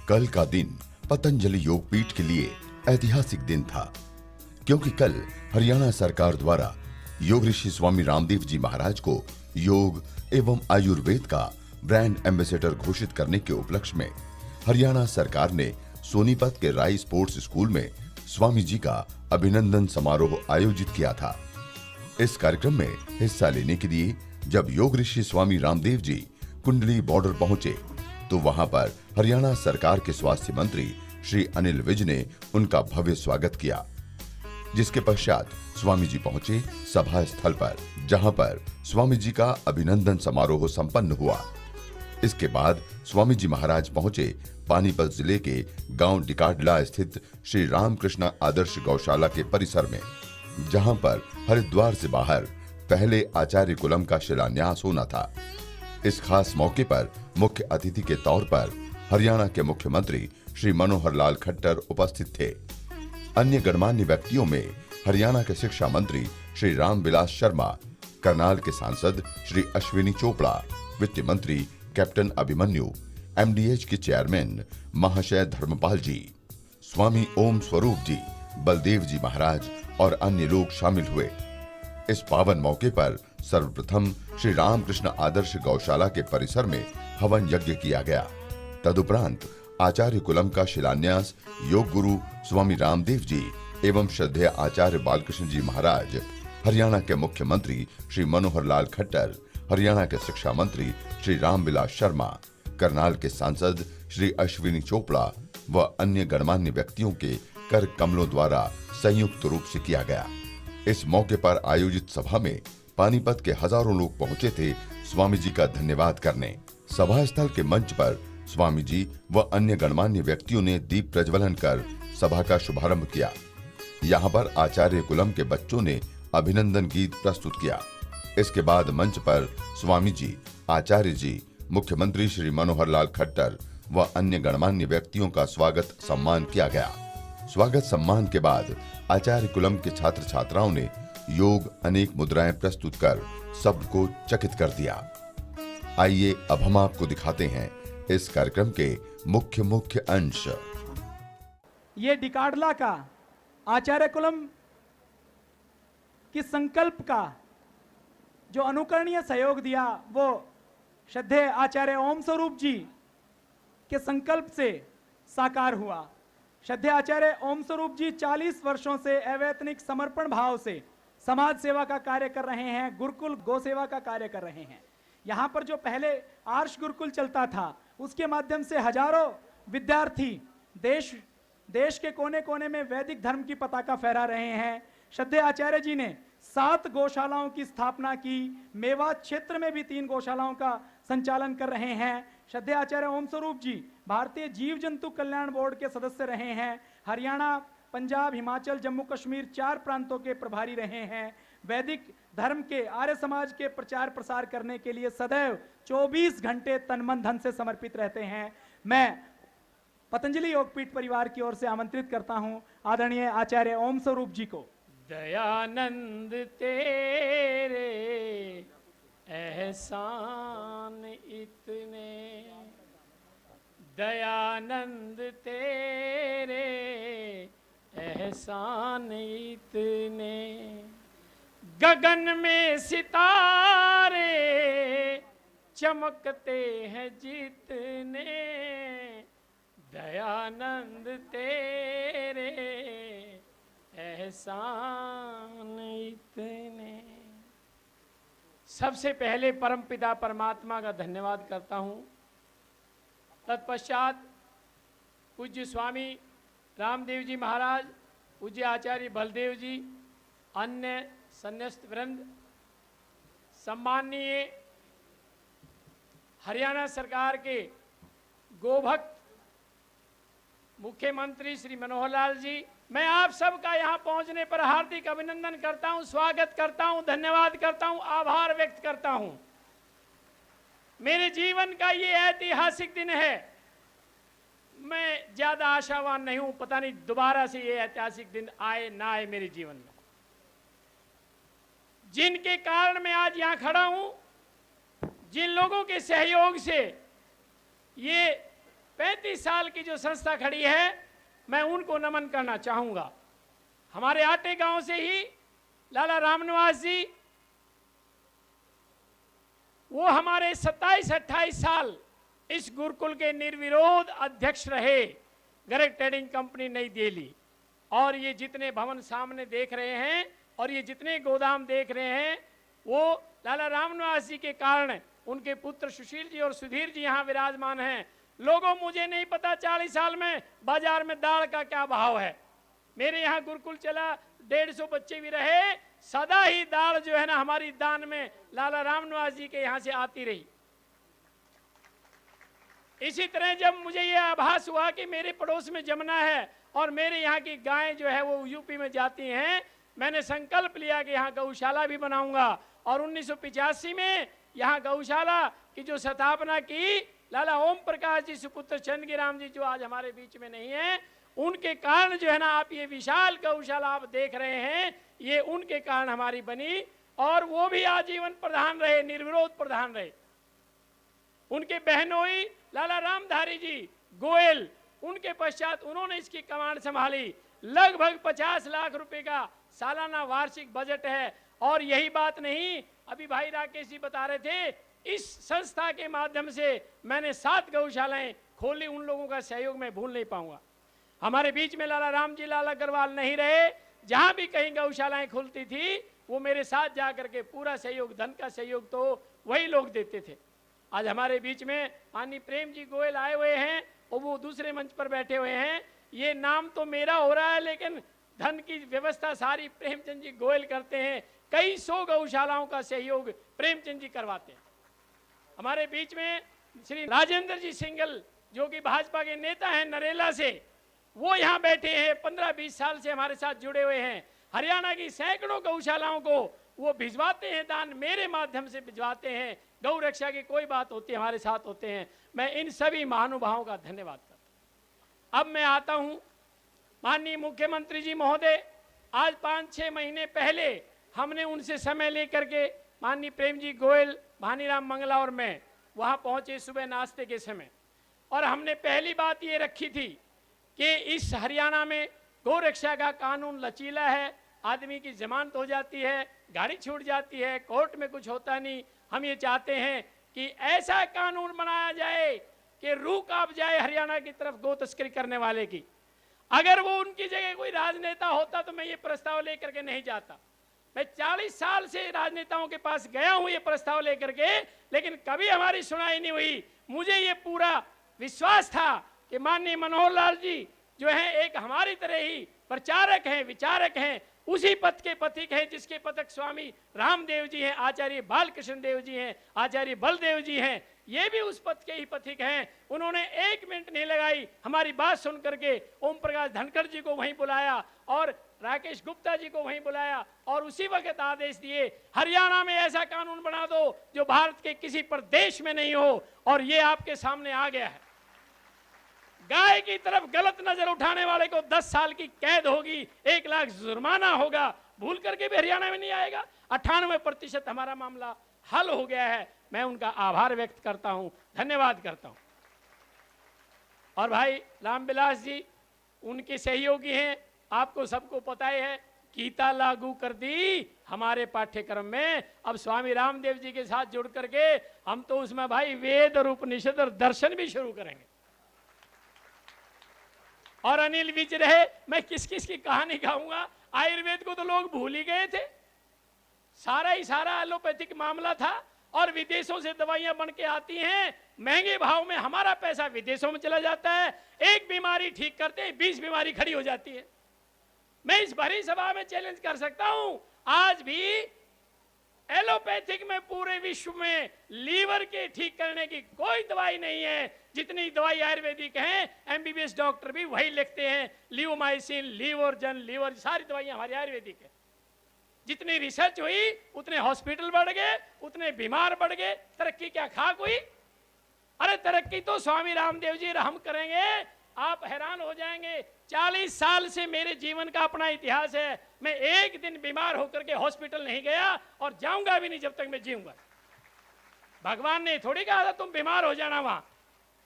कल का दिन पतंजलि योगपीठ के लिए ऐतिहासिक दिन था, क्योंकि कल हरियाणा सरकार द्वारा योग ऋषि स्वामी रामदेव जी महाराज को योग एवं आयुर्वेद का ब्रांड एम्बेसडर घोषित करने के उपलक्ष्य में हरियाणा सरकार ने सोनीपत के राय स्पोर्ट्स स्कूल में स्वामी जी का अभिनंदन समारोह आयोजित किया था। इस कार्यक्रम में हिस्सा लेने के लिए जब योग ऋषि स्वामी रामदेव जी कुंडली बॉर्डर पहुंचे तो वहां पर हरियाणा सरकार के स्वास्थ्य मंत्री श्री अनिल विज ने उनका भव्य स्वागत किया, जिसके पश्चात स्वामी जी पहुंचे सभा स्थल पर, जहां पर स्वामी जी का अभिनंदन समारोह संपन्न हुआ। इसके बाद स्वामी जी महाराज पहुंचे पानीपत जिले के गांव डिकाडला स्थित श्री रामकृष्ण आदर्श गौशाला के परिसर में, जहां पर हरिद्वार से बाहर पहले आचार्य कुलम का शिलान्यास होना था। इस खास मौके पर मुख्य अतिथि के तौर पर हरियाणा के मुख्यमंत्री श्री मनोहर लाल खट्टर उपस्थित थे। अन्य गणमान्य व्यक्तियों में हरियाणा के शिक्षा मंत्री श्री रामविलास शर्मा, करनाल के सांसद श्री अश्विनी चोपड़ा, वित्त मंत्री कैप्टन अभिमन्यु, एमडीएच के चेयरमैन महाशय धर्मपाल जी, स्वामी ओम स्वरूप जी, बलदेव जी महाराज और अन्य लोग शामिल हुए। इस पावन मौके पर सर्वप्रथम श्री रामकृष्ण आदर्श गौशाला के परिसर में हवन यज्ञ किया गया। तदुपरांत आचार्य कुलम का शिलान्यास योग गुरु स्वामी रामदेव जी एवं श्रद्धेय आचार्य बालकृष्ण जी महाराज, हरियाणा के मुख्यमंत्री श्री मनोहर लाल खट्टर, हरियाणा के शिक्षा मंत्री श्री रामविलास शर्मा, करनाल के सांसद श्री अश्विनी चोपड़ा व अन्य गणमान्य व्यक्तियों के कर कमलों द्वारा संयुक्त रूप से किया गया। इस मौके पर आयोजित सभा में पानीपत के हजारों लोग पहुंचे थे स्वामी जी का धन्यवाद करने। सभा स्थल के मंच पर स्वामी जी व अन्य गणमान्य व्यक्तियों ने दीप प्रज्वलन कर सभा का शुभारंभ किया। यहाँ पर आचार्य कुलम के बच्चों ने अभिनंदन गीत प्रस्तुत किया। इसके बाद मंच पर स्वामी जी, आचार्य जी, मुख्यमंत्री श्री मनोहर लाल खट्टर व अन्य गणमान्य व्यक्तियों का स्वागत सम्मान किया गया। स्वागत सम्मान के बाद आचार्य कुलम के छात्र छात्राओं ने योग अनेक मुद्राएं प्रस्तुत कर सबको चकित कर दिया। आइए अब हम आपको दिखाते हैं इस कार्यक्रम के मुख्य अंश। ये डिकाडला का आचार्य कुलम की संकल्प का जो अनुकरणीय सहयोग दिया वो श्रद्धेय आचार्य ओम स्वरूप जी के संकल्प से साकार हुआ। श्रद्धेय आचार्य ओम स्वरूप जी 40 वर्षों से अवैतनिक समर्पण भाव से समाज सेवा का कार्य कर रहे हैं, गुरुकुल गौ सेवा का कार्य कर रहे हैं। यहाँ पर जो पहले आर्ष गुरुकुल चलता था उसके माध्यम से हजारों विद्यार्थी देश के कोने कोने में वैदिक धर्म की पताका फहरा रहे हैं। श्रद्धेय आचार्य जी ने 7 गौशालाओं की स्थापना की। मेवात क्षेत्र में भी 3 गौशालाओं का संचालन कर रहे हैं। श्रद्धेय आचार्य ओम स्वरूप जी भारतीय जीव जंतु कल्याण बोर्ड के सदस्य रहे हैं। हरियाणा, पंजाब, हिमाचल, जम्मू कश्मीर 4 प्रांतों के प्रभारी रहे हैं। वैदिक धर्म के, आर्य समाज के प्रचार प्रसार करने के लिए सदैव 24 घंटे तन मन धन से समर्पित रहते हैं। मैं पतंजलि योगपीठ परिवार की ओर से आमंत्रित करता हूं आदरणीय आचार्य ओम स्वरूप जी को। दयानंद तेरे एहसान इतने, दयानंद तेरे एहसान इतने, गगन में सितारे चमकते हैं जितने, दयानंद तेरे एहसान इतने। सबसे पहले परमपिता परमात्मा का धन्यवाद करता हूँ। तत्पश्चात पूज्य स्वामी रामदेव जी महाराज, पूज्य आचार्य बलदेव जी, अन्य संन्यास्त वृंद, सम्माननीय हरियाणा सरकार के गोभक्त मुख्यमंत्री श्री मनोहर लाल जी, मैं आप सबका यहाँ पहुँचने पर हार्दिक अभिनंदन करता हूँ, स्वागत करता हूँ, धन्यवाद करता हूँ, आभार व्यक्त करता हूँ। मेरे जीवन का ये ऐतिहासिक दिन है मैं ज्यादा आशावान नहीं हूं, पता नहीं दोबारा से ये ऐतिहासिक दिन आए ना आए मेरे जीवन में। जिनके कारण मैं आज यहां खड़ा हूं, जिन लोगों के सहयोग से ये 35 साल की जो संस्था खड़ी है, मैं उनको नमन करना चाहूंगा। हमारे आटे गांव से ही लाला रामनिवास जी, वो हमारे 27-28 साल इस गुरुकुल के निर्विरोध अध्यक्ष रहे, गर्ग ट्रेडिंग कंपनी नई दिल्ली। और ये जितने भवन सामने देख रहे हैं और ये जितने गोदाम देख रहे हैं, वो लाला रामनिवास जी के कारण, उनके पुत्र सुशील जी और सुधीर जी यहाँ विराजमान हैं। लोगों, मुझे नहीं पता 40 साल में बाजार में दाल का क्या भाव है। मेरे यहाँ गुरुकुल चला, 150 बच्चे भी रहे, सदा ही दाल जो है ना हमारी दान में लाला रामनिवास जी के यहाँ से आती रही। इसी तरह जब मुझे यह आभास हुआ कि मेरे पड़ोस में जमुना है और मेरे यहाँ की गायें जो है वो यूपी में जाती हैं, मैंने संकल्प लिया कि यहाँ गौशाला भी बनाऊंगा। और 1985 में यहाँ गौशाला की जो स्थापना की, लाला ओम प्रकाश जी सुपुत्र चंदगीराम जी जो आज हमारे बीच में नहीं है, उनके कारण जो है ना आप ये विशाल गौशाला आप देख रहे हैं, ये उनके कारण हमारी बनी। और वो भी आजीवन प्रधान रहे, निर्विरोध प्रधान रहे। उनके बहनोई लाला रामधारी जी गोयल, उनके पश्चात उन्होंने इसकी कमान संभाली। लगभग 50 लाख रुपए का सालाना वार्षिक बजट है। और यही बात नहीं, अभी भाई राकेश जी बता रहे थे, इस संस्था के माध्यम से मैंने 7 गौशालाएं खोली। उन लोगों का सहयोग मैं भूल नहीं पाऊंगा। हमारे बीच में लाला राम जी लाल अग्रवाल नहीं रहे, जहां भी कहीं गौशालाएं खुलती थी वो मेरे साथ जाकर के पूरा सहयोग, धन का सहयोग तो वही लोग देते थे। आज हमारे बीच में माननीय प्रेम जी गोयल आए हुए हैं और वो दूसरे मंच पर बैठे हुए हैं। ये नाम तो मेरा हो रहा है, लेकिन धन की व्यवस्था सारी प्रेमचंद जी गोयल करते हैं। कई 100 गौशालाओं का सहयोग प्रेमचंद जी करवाते हैं। हमारे बीच में श्री राजेंद्र जी सिंगल, जो कि भाजपा के नेता हैं नरेला से, वो यहाँ बैठे हैं, 15-20 साल से हमारे साथ जुड़े हुए हैं। हरियाणा की सैकड़ों गौशालाओं को वो भिजवाते हैं, दान मेरे माध्यम से भिजवाते हैं। गौ रक्षा की कोई बात होती है हमारे साथ होते हैं। मैं इन सभी महानुभावों का धन्यवाद करता हूं। अब मैं आता हूं, माननीय मुख्यमंत्री जी महोदय, आज 5-6 महीने पहले हमने उनसे समय लेकर के माननीय प्रेम जी गोयल, भानीराम मंगला और मैं वहां पहुंचे सुबह नाश्ते के समय। और हमने पहली बात ये रखी थी कि इस हरियाणा में गौ रक्षा का कानून लचीला है, आदमी की जमानत हो जाती है, गाड़ी छूट जाती है, कोर्ट में कुछ होता नहीं। हम ये चाहते हैं कि ऐसा कानून बनाया जाए कि रूह कांप जाए हरियाणा की तरफ गौ तस्करी करने वाले की। अगर वो उनकी जगह कोई राजनेता होता तो मैं ये प्रस्ताव लेकर के नहीं जाता। मैं 40 साल से राजनेताओं के पास गया हूं ये प्रस्ताव लेकर के, लेकिन कभी हमारी सुनाई नहीं हुई। मुझे ये पूरा विश्वास था कि माननीय मनोहर लाल जी जो है एक हमारी तरह ही प्रचारक हैं, विचारक हैं, उसी पथ के पथिक हैं जिसके पथिक स्वामी रामदेव जी हैं, आचार्य बालकृष्ण देव जी हैं, आचार्य बलदेव जी हैं। ये भी उस पथ के ही पथिक हैं। उन्होंने 1 मिनट नहीं लगाई, हमारी बात सुन करके ओम प्रकाश धनखड़ जी को वहीं बुलाया और राकेश गुप्ता जी को वहीं बुलाया और उसी वक्त आदेश दिए, हरियाणा में ऐसा कानून बना दो जो भारत के किसी प्रदेश में नहीं हो। और ये आपके सामने आ गया है। गाय की तरफ गलत नजर उठाने वाले को 10 साल की कैद होगी, 1 लाख जुर्माना होगा। भूल करके भी हरियाणा में नहीं आएगा। 98% हमारा मामला हल हो गया है। मैं उनका आभार व्यक्त करता हूं, धन्यवाद करता हूं। और भाई रामविलास जी उनके सहयोगी हैं, आपको सबको पता ही है। गीता लागू कर दी हमारे पाठ्यक्रम में। अब स्वामी रामदेव जी के साथ जुड़ करके हम तो उसमें भाई वेद और उपनिषद और दर्शन भी शुरू करेंगे। और अनिल विज रहे, मैं किस किस की कहानी गाऊंगा। आयुर्वेद को तो लोग भूल ही गए थे। सारा ही सारा एलोपैथिक मामला था और विदेशों से दवाइयां बन के आती हैं, महंगे भाव में हमारा पैसा विदेशों में चला जाता है। एक बीमारी ठीक करते हैं 20 बीमारी खड़ी हो जाती है। मैं इस भरी सभा में चैलेंज कर सकता हूं, आज भी एलोपैथिक में पूरे विश्व में लीवर के ठीक करने की कोई दवाई नहीं है। जितनी दवाई आयुर्वेदिक हैं, एमबीबीएस डॉक्टर भी वही लिखते हैं, लिवोमाइसिन, लीवरजन, लीवर, सारी दवाइयां हमारी आयुर्वेदिक है। जितनी रिसर्च हुई उतने हॉस्पिटल बढ़ गए, उतने बीमार बढ़ गए। तरक्की क्या खाक हुई? अरे तरक्की तो स्वामी रामदेव जी रहम करेंगे। आप हैरान हो जाएंगे। 40 साल से मेरे जीवन का अपना इतिहास है, मैं एक दिन बीमार होकर के हॉस्पिटल नहीं गया और जाऊंगा भी नहीं जब तक मैं जीऊंगा। भगवान ने थोड़ी कहा था तुम बीमार हो जाना वहां,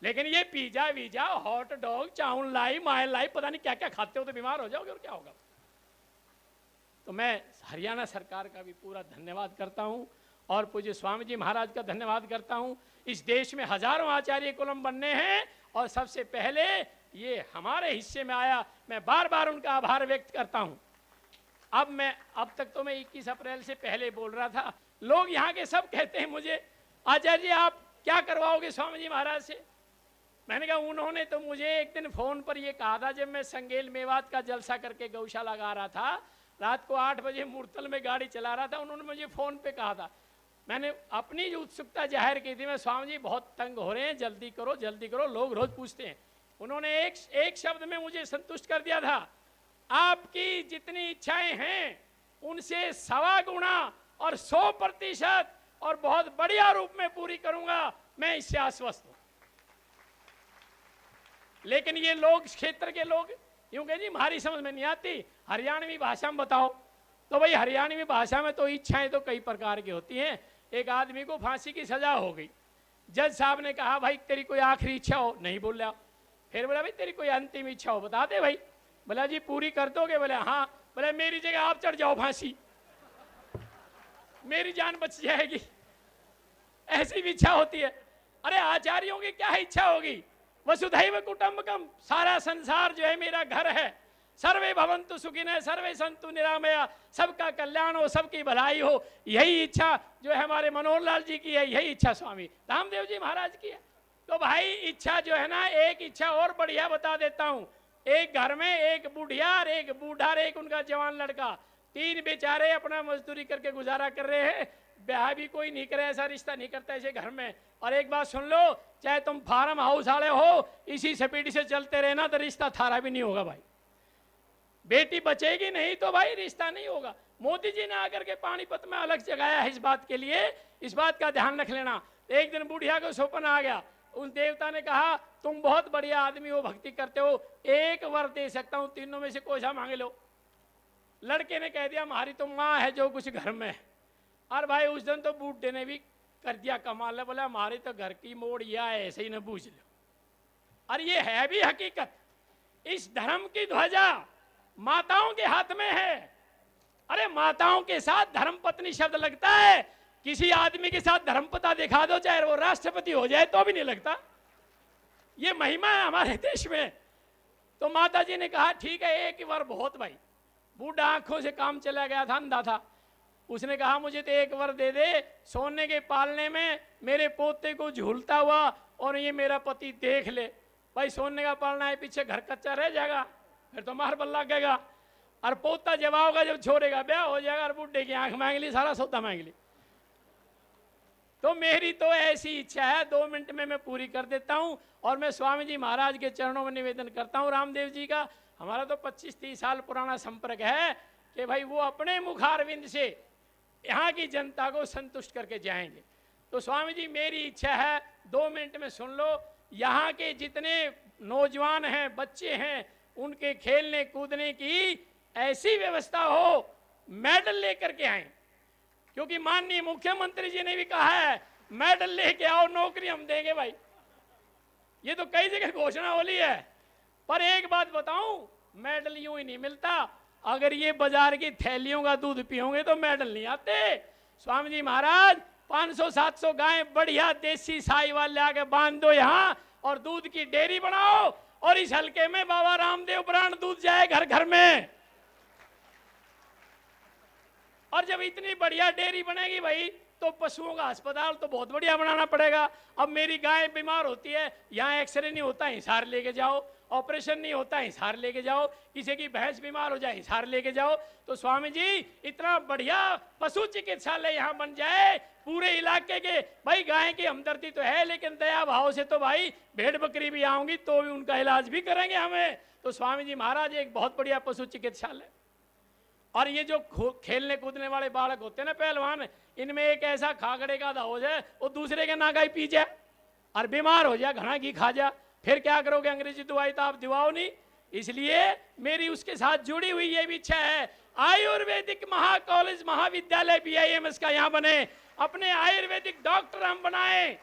लेकिन ये pizza visa hot dog chown लाई मायल लाई पता नहीं क्या क्या खाते हो तो बीमार हो जाओगे और क्या होगा। तो मैं हरियाणा सरकार का भी पूरा धन्यवाद करता हूं और पूज्य स्वामी जी महाराज का धन्यवाद करता हूं। इस देश में हजारों आचार्य कुलम बनने हैं और सबसे पहले ये हमारे हिस्से में आया, मैं बार बार उनका आभार व्यक्त करता हूं। अब तक तो मैं 21 अप्रैल से पहले बोल रहा था। लोग यहाँ के सब कहते हैं मुझे, आचार्य जी आप क्या करवाओगे स्वामी जी महाराज से। मैंने कहा उन्होंने तो मुझे एक दिन फोन पर ये कहा था, जब मैं संगेल मेवात का जलसा करके गौशाला लगा रहा था, रात को 8 बजे मूर्तल में गाड़ी चला रहा था, उन्होंने मुझे फोन पे कहा था। मैंने अपनी उत्सुकता जाहिर की थी, मैं स्वामी जी बहुत तंग हो रहे हैं, जल्दी करो, लोग रोज पूछते हैं। उन्होंने एक शब्द में मुझे संतुष्ट कर दिया था, आपकी जितनी इच्छाएं हैं उनसे 1.25 गुना और 100% और बहुत बढ़िया रूप में पूरी करूंगा, मैं इससे आश्वस्त हूं। लेकिन ये लोग, क्षेत्र के लोग यूं कहें जी हमारी समझ में नहीं आती, हरियाणवी भाषा में बताओ। तो भाई हरियाणवी भाषा में तो इच्छाएं तो कई प्रकार की होती हैं। एक आदमी को फांसी की सजा हो गई, जज साहब ने कहा भाई तेरी कोई आखिरी इच्छा हो, नहीं बोला। फिर बोला भाई तेरी कोई अंतिम इच्छा हो बता दे भाई। बोला जी पूरी कर दोगे। बोले हाँ। बोले मेरी जगह आप चढ़ जाओ फांसी, मेरी जान बच जाएगी। ऐसी भी इच्छा होती है। अरे आचार्यों की क्या इच्छा होगी, वसुधैव कुटुंबकम, सारा संसार जो है मेरा घर है, सर्वे भवन्तु सुखिनः सर्वे सन्तु निरामया, सबका कल्याण हो, सबकी भलाई हो, यही इच्छा जो है हमारे मनोहर लाल जी की है, यही इच्छा स्वामी रामदेव जी महाराज की है। तो भाई इच्छा जो है ना, एक इच्छा और बढ़िया बता देता हूं। एक घर में एक बुढ़िया और एक बूढ़ा और एक उनका जवान लड़का, 3 बेचारे अपना मजदूरी करके गुजारा कर रहे हैं, ब्याह भी कोई नहीं करे, ऐसा रिश्ता नहीं करता ऐसे घर में। और एक बात सुन लो, चाहे तुम फार्म हाउस वाले हो, इसी स्पीड से चलते रहना तो रिश्ता थारा भी नहीं होगा भाई। बेटी बचेगी नहीं तो भाई रिश्ता नहीं होगा। मोदी जी ने आकर के पानीपत में अलग जगाया है इस बात के लिए, इस बात का ध्यान रख लेना। एक दिन बुढ़िया को सपना आ गया, उन देवता ने कहा तुम बहुत बढ़िया आदमी हो, भक्ति करते हो, एक वर दे सकता हूं, तीनों में से कोई सा मांगे लो। लड़के ने कह दिया हमारी तो माँ है जो कुछ घर में। और भाई उस दिन तो बूढ़े ने भी कर दिया कमाल है, बोला हमारे तो घर की मोड़ या है, ऐसे ही न पूछ लो। और ये है भी हकीकत, इस धर्म की ध्वजा माताओं के हाथ में है। अरे माताओं के साथ धर्मपत्नी शब्द लगता है, किसी आदमी के साथ धर्मपता दिखा दो चाहे वो राष्ट्रपति हो जाए तो भी नहीं लगता। ये महिमा है हमारे देश में। तो माता जी ने कहा ठीक है एक ही बार बहुत भाई। बूढ़ा आंखों से काम चला गया था, अंधा था, उसने कहा मुझे तो एक वर दे दे, सोने के पालने में मेरे पोते को झूलता हुआ और ये मेरा पति देख ले। भाई सोने का पालना है, पीछे घर कच्चा रह जाएगा, फिर तो मार्बल लगेगा। और पोता जब आओगा जब छोड़ेगा ब्याह हो जाएगा, और बुढ़े की आंख मांग ली, सारा सौदा मांग ली। तो मेरी तो ऐसी इच्छा है, 2 मिनट में मैं पूरी कर देता हूं। और मैं स्वामी जी महाराज के चरणों में निवेदन करता हूं, रामदेव जी का हमारा तो 25-30 साल पुराना संपर्क है कि भाई वो अपने मुखारविंद से यहाँ की जनता को संतुष्ट करके जाएंगे। तो स्वामी जी मेरी इच्छा है, 2 मिनट में सुन लो, यहाँ के जितने नौजवान हैं, बच्चे हैं, उनके खेलने कूदने की ऐसी व्यवस्था हो, मेडल लेकर के आए। क्योंकि माननीय मुख्यमंत्री जी ने भी कहा है मेडल लेके आओ, नौकरी हम देंगे भाई। ये तो कई जगह घोषणा हो ली है। पर एक बात बताऊं, मेडल यूं ही नहीं मिलता। अगर ये बाजार की थैलियों का दूध पियोगे तो मेडल नहीं आते। स्वामी जी महाराज 500-700 गाय बढ़िया देसी साई वाले आके बांध दो यहाँ, और दूध की डेयरी बनाओ, और इस हल्के में बाबा रामदेव ब्रांड दूध जाए घर घर में। और जब इतनी बढ़िया डेयरी बनेगी भाई, तो पशुओं का अस्पताल तो बहुत बढ़िया बनाना पड़ेगा। अब मेरी गाय बीमार होती है, यहाँ एक्सरे नहीं होता, हिसार लेके जाओ, ऑपरेशन नहीं होता, हिसार लेके जाओ, किसी की भैंस बीमार हो जाए, हिसार लेके जाओ। तो स्वामी जी इतना बढ़िया पशु चिकित्सालय यहाँ बन जाए पूरे इलाके के। भाई गाय की हमदर्दी तो है, लेकिन दया भाव से तो भाई भेड़ बकरी भी आऊंगी तो भी उनका इलाज भी करेंगे हमें। तो स्वामी जी महाराज एक बहुत बढ़िया पशु चिकित्सालय। और ये जो खेलने कूदने वाले बालक होते हैं ना पहलवान, इनमें एक ऐसा खागड़े का दाव है, वो दूसरे के नागाई पी जाए और बीमार हो जाए, घना घी खा जाए, फिर क्या करोगे? अंग्रेजी दवाई तो आप दिवाओ नहीं। इसलिए मेरी उसके साथ जुड़ी हुई ये भी इच्छा है, आयुर्वेदिक कॉलेज महाविद्यालय BIMS का यहाँ बने, अपने आयुर्वेदिक डॉक्टर हम बनाएं,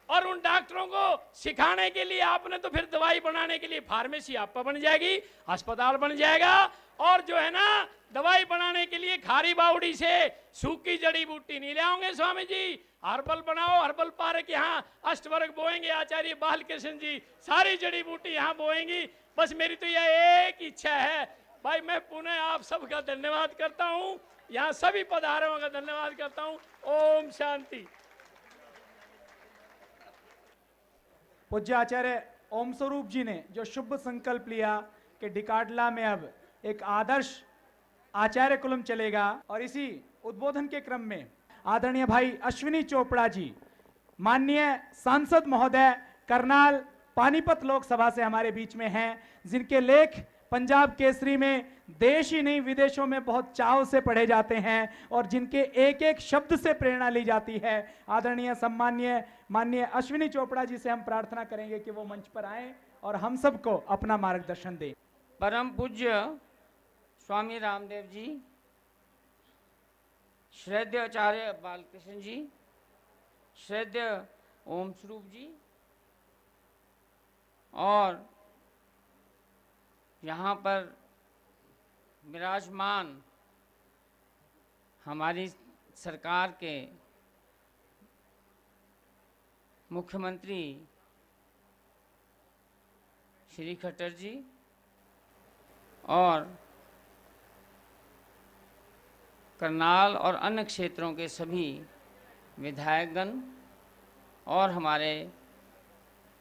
और उन डॉक्टरों को सिखाने के लिए आपने तो फिर दवाई बनाने के लिए फार्मेसी आप पर बन जाएगी, अस्पताल बन जाएगा, और जो है ना दवाई बनाने के लिए खारी बावड़ी से सूखी जड़ी बूटी नहीं ले आओगे स्वामी जी, हर्बल बनाओ, हर्बल पार्क यहाँ अष्टवर्ग बोएंगे आचार्य बालकृष्ण जी, सारी जड़ी बूटी यहाँ बोएंगी। बस मेरी तो यह एक इच्छा है भाई। मैं पुनः आप सबका धन्यवाद करता हूँ, यहाँ सभी पधारों का धन्यवाद करता हूँ। ओम शांति। पूज्य आचार्य ओम स्वरूप जी ने जो शुभ संकल्प लिया कि डिकाडला में अब एक आदर्श आचार्य कुलम चलेगा, और इसी उद्बोधन के क्रम में आदरणीय भाई अश्विनी चोपड़ा जी, माननीय सांसद महोदय, करनाल पानीपत लोकसभा से हमारे बीच में हैं, जिनके लेख पंजाब केसरी में देश ही नहीं विदेशों में बहुत चाव से पढ़े जाते हैं, और जिनके एक एक शब्द से प्रेरणा ली जाती है। आदरणीय सम्माननीय माननीय अश्विनी चोपड़ा जी से हम प्रार्थना करेंगे कि वो मंच पर आएं और हम सबको अपना मार्गदर्शन दें। परम पूज्य स्वामी रामदेव जी, श्रद्धेय आचार्य बालकृष्ण जी, श्रद्धेय ओम स्वरूप जी, और यहाँ पर विराजमान हमारी सरकार के मुख्यमंत्री श्री खट्टर जी, और करनाल और अन्य क्षेत्रों के सभी विधायकगण, और हमारे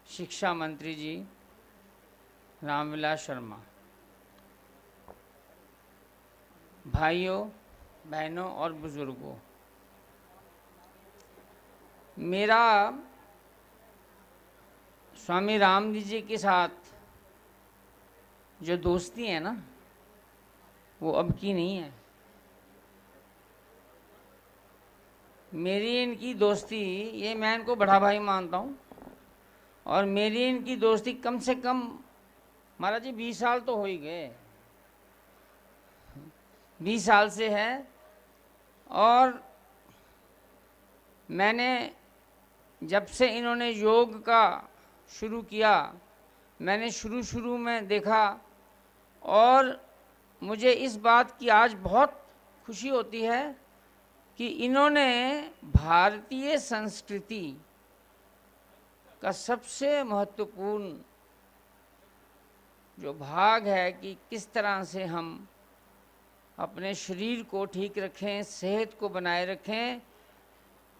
शिक्षा मंत्री जी रामविलास शर्मा, भाइयों बहनों और बुजुर्गों, मेरा स्वामी रामदेव जी के साथ जो दोस्ती है ना, वो अब की नहीं है। मेरी इनकी दोस्ती, ये मैं इनको बड़ा भाई मानता हूँ, और मेरी इनकी दोस्ती कम से कम महाराज जी 20 साल तो हो ही गए, 20 साल से है। और मैंने जब से इन्होंने योग का शुरू किया, मैंने शुरू में देखा, और मुझे इस बात की आज बहुत खुशी होती है कि इन्होंने भारतीय संस्कृति का सबसे महत्वपूर्ण जो भाग है कि किस तरह से हम अपने शरीर को ठीक रखें, सेहत को बनाए रखें,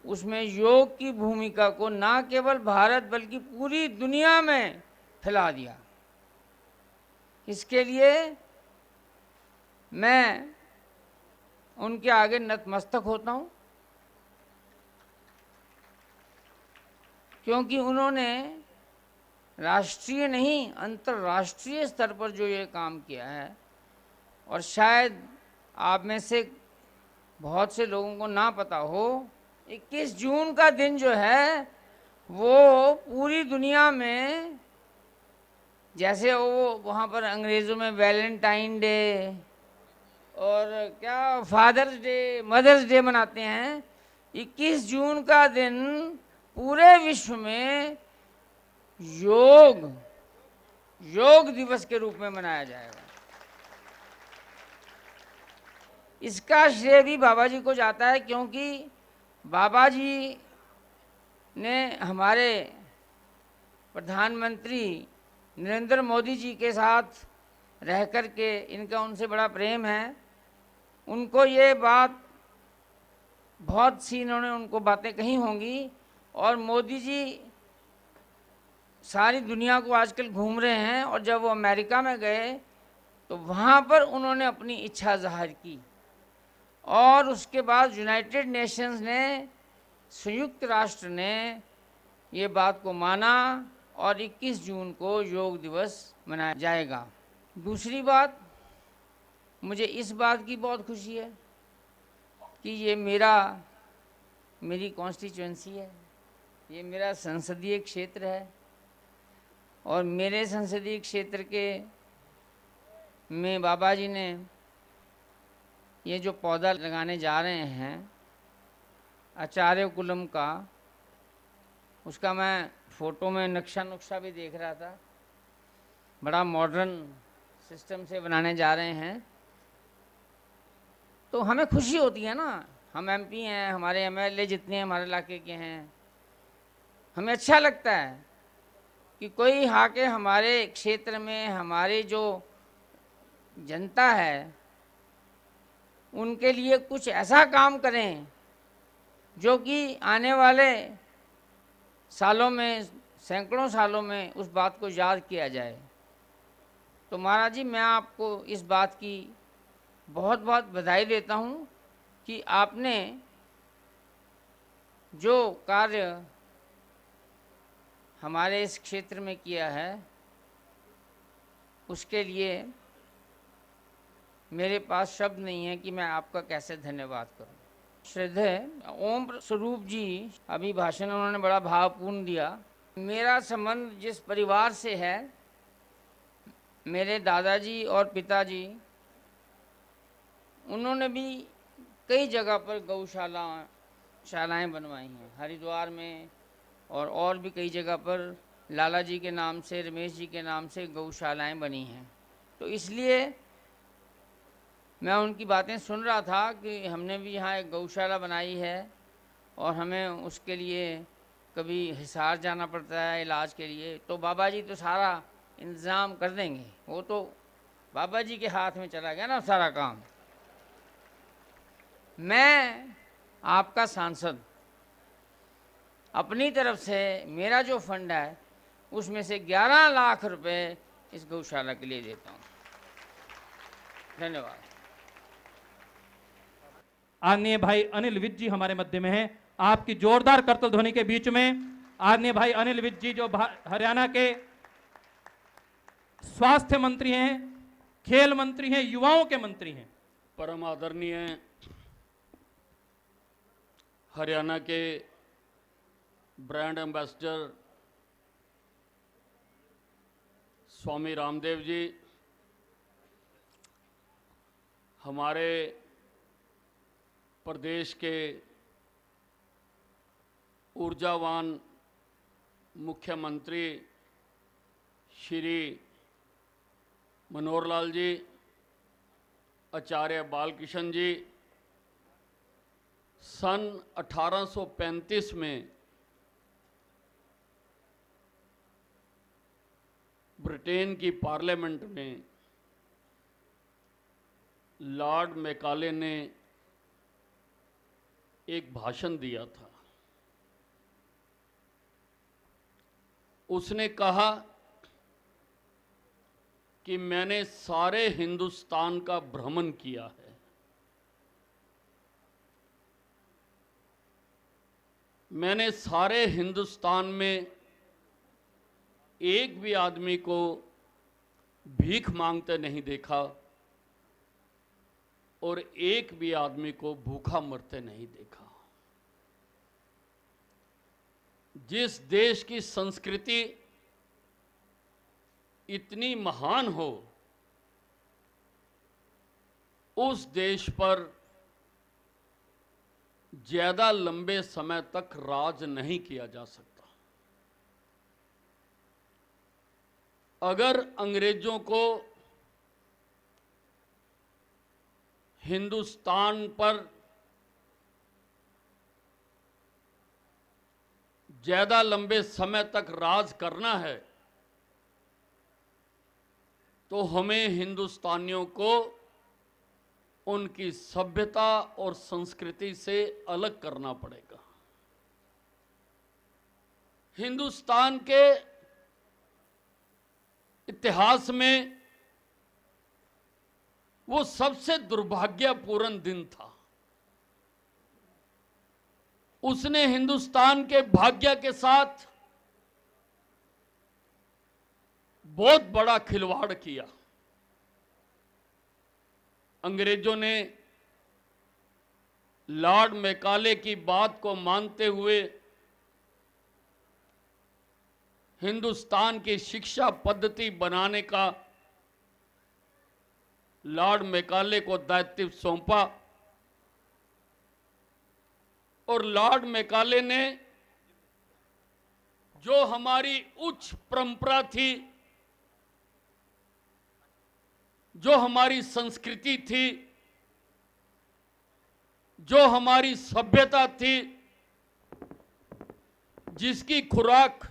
उसमें योग की भूमिका को ना केवल भारत बल्कि पूरी दुनिया में फैला दिया। इसके लिए मैं उनके आगे नतमस्तक होता हूँ, क्योंकि उन्होंने राष्ट्रीय नहीं अंतर्राष्ट्रीय स्तर पर जो ये काम किया है, और शायद आप में से बहुत से लोगों को ना पता हो, 21 जून का दिन जो है वो पूरी दुनिया में, जैसे वो वहाँ पर अंग्रेज़ों में वैलेंटाइन डे और क्या फादर्स डे, मदर्स डे मनाते हैं, 21 जून का दिन पूरे विश्व में योग दिवस के रूप में मनाया जाएगा। इसका श्रेय भी बाबा जी को जाता है, क्योंकि बाबा जी ने हमारे प्रधानमंत्री नरेंद्र मोदी जी के साथ रह कर के, इनका उनसे बड़ा प्रेम है, उनको ये बात बहुत सी इन्होंने उनको बातें कही होंगी, और मोदी जी सारी दुनिया को आजकल घूम रहे हैं, और जब वो अमेरिका में गए तो वहाँ पर उन्होंने अपनी इच्छा जाहिर की, और उसके बाद यूनाइटेड नेशंस ने, संयुक्त राष्ट्र ने ये बात को माना, और 21 जून को योग दिवस मनाया जाएगा। दूसरी बात, मुझे इस बात की बहुत खुशी है कि ये मेरी कॉन्स्टिट्यूएंसी है, ये मेरा संसदीय क्षेत्र है, और मेरे संसदीय क्षेत्र के में बाबा जी ने ये जो पौधा लगाने जा रहे हैं आचार्य कुलम का, उसका मैं फ़ोटो में नक्शा भी देख रहा था। बड़ा मॉडर्न सिस्टम से बनाने जा रहे हैं, तो हमें खुशी होती है ना। हम एमपी हैं, हमारे एमएलए जितने हमारे इलाके के हैं, हमें अच्छा लगता है कि कोई आके हमारे क्षेत्र में हमारी जो जनता है उनके लिए कुछ ऐसा काम करें जो कि आने वाले सालों में, सैकड़ों सालों में उस बात को याद किया जाए। तो महाराज जी, मैं आपको इस बात की बहुत बहुत बधाई देता हूँ कि आपने जो कार्य हमारे इस क्षेत्र में किया है उसके लिए मेरे पास शब्द नहीं है कि मैं आपका कैसे धन्यवाद करूं। श्रद्धेय ओम स्वरूप जी, अभी भाषण उन्होंने बड़ा भावपूर्ण दिया। मेरा संबंध जिस परिवार से है, मेरे दादाजी और पिताजी, उन्होंने भी कई जगह पर गौशालाएं बनवाई हैं, हरिद्वार में और भी कई जगह पर लाला जी के नाम से, रमेश जी के नाम से गौशालाएं बनी हैं। तो इसलिए मैं उनकी बातें सुन रहा था कि हमने भी यहाँ एक गौशाला बनाई है और हमें उसके लिए कभी हिसार जाना पड़ता है इलाज के लिए, तो बाबा जी तो सारा इंतज़ाम कर देंगे। वो तो बाबा जी के हाथ में चला गया ना सारा काम। मैं आपका सांसद अपनी तरफ से मेरा जो फंड है उसमें से 11 लाख रुपए इस गौशाला के लिए देता हूँ। धन्यवाद। आदरणीय भाई अनिल विज जी हमारे मध्य में हैं। आपकी जोरदार करतल ध्वनि के बीच में आदरणीय भाई अनिल विज जी, जो हरियाणा के स्वास्थ्य मंत्री हैं, खेल मंत्री हैं, युवाओं के मंत्री हैं। परम आदरणीय हरियाणा के ब्रांड एम्बेसडर स्वामी रामदेव जी, हमारे प्रदेश के ऊर्जावान मुख्यमंत्री श्री मनोहर लाल जी, आचार्य बालकृष्ण जी, सन 1835 में ब्रिटेन की पार्लियामेंट में लॉर्ड मैकाले ने एक भाषण दिया था। उसने कहा कि मैंने सारे हिंदुस्तान का भ्रमण किया है, मैंने सारे हिंदुस्तान में एक भी आदमी को भीख मांगते नहीं देखा और एक भी आदमी को भूखा मरते नहीं देखा। जिस देश की संस्कृति इतनी महान हो, उस देश पर ज्यादा लंबे समय तक राज नहीं किया जा सकता। अगर अंग्रेजों को हिंदुस्तान पर ज्यादा लंबे समय तक राज करना है तो हमें हिंदुस्तानियों को उनकी सभ्यता और संस्कृति से अलग करना पड़ेगा। हिंदुस्तान के इतिहास में वो सबसे दुर्भाग्यपूर्ण दिन था। उसने हिंदुस्तान के भाग्य के साथ बहुत बड़ा खिलवाड़ किया। अंग्रेजों ने लॉर्ड मैकाले की बात को मानते हुए हिंदुस्तान की शिक्षा पद्धति बनाने का लॉर्ड मैकाले को दायित्व सौंपा और लॉर्ड मैकाले ने जो हमारी उच्च परंपरा थी, जो हमारी संस्कृति थी, जो हमारी सभ्यता थी, जिसकी खुराक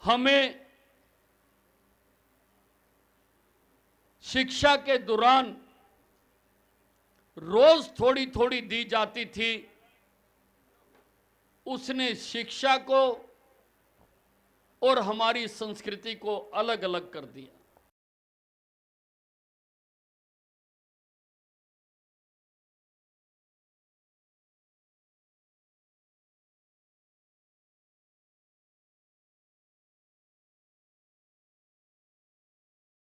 हमें शिक्षा के दौरान रोज थोड़ी थोड़ी दी जाती थी, उसने शिक्षा को और हमारी संस्कृति को अलग अलग कर दिया।